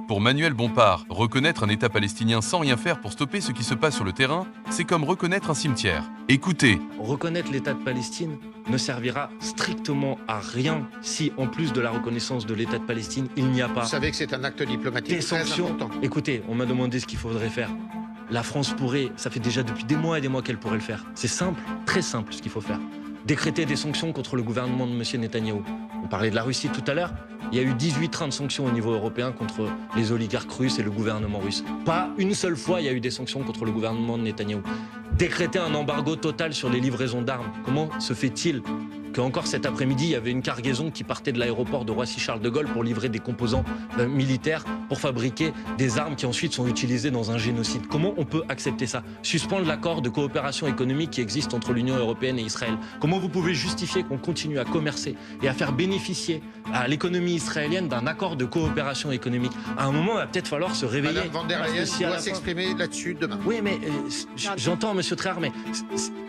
Pour Manuel Bompard, reconnaître un État palestinien sans rien faire pour stopper ce qui se passe sur le terrain, c'est comme reconnaître un cimetière. Écoutez. Reconnaître l'État de Palestine ne servira strictement à rien si, en plus de la reconnaissance de l'État de Palestine, il n'y a pas Vous savez que c'est un acte diplomatique des très sanctions. important. Écoutez, on m'a demandé ce qu'il faudrait faire. La France pourrait, ça fait déjà depuis des mois et des mois qu'elle pourrait le faire. C'est simple, très simple ce qu'il faut faire. Décréter des sanctions contre le gouvernement de M. Netanyahou. On parlait de la Russie tout à l'heure. Il y a eu 18 trains de sanctions au niveau européen contre les oligarques russes et le gouvernement russe. Pas une seule fois il y a eu des sanctions contre le gouvernement de Netanyahou. Décréter un embargo total sur les livraisons d'armes. Comment se fait-il qu'encore cet après-midi, il y avait une cargaison qui partait de l'aéroport de Roissy-Charles de Gaulle pour livrer des composants militaires pour fabriquer des armes qui ensuite sont utilisées dans un génocide? Comment on peut accepter ça? Suspendre l'accord de coopération économique qui existe entre l'Union européenne et Israël. Comment vous pouvez justifier qu'on continue à commercer et à faire bénéficier à l'économie israélienne d'un accord de coopération économique? À un moment, il va peut-être falloir se réveiller. Madame van der Parce que Leyen si à la doit fin- s'exprimer là-dessus demain. Oui, mais j'entends, Monsieur Trère, mais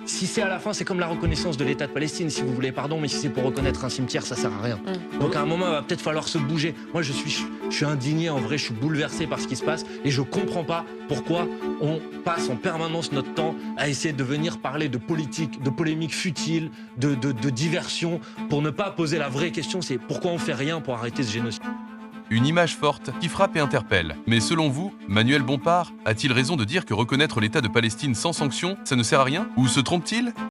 si c'est à la fin, c'est comme la reconnaissance de l'État de Palestine, si vous voulez, pardon, mais si c'est pour reconnaître un cimetière, ça sert à rien. Donc à un moment, il va peut-être falloir se bouger. Moi, je suis indigné, en vrai, je suis bouleversé par ce qui se passe et je comprends pas pourquoi on passe en permanence notre temps à essayer de venir parler de politique, de polémiques futiles, de diversion, pour ne pas poser la vraie question, c'est pourquoi on fait rien pour arrêter ce génocide. Une image forte qui frappe et interpelle. Mais selon vous, Manuel Bompard a-t-il raison de dire que reconnaître l'État de Palestine sans sanction, ça ne sert à rien? Ou se trompe-t-il?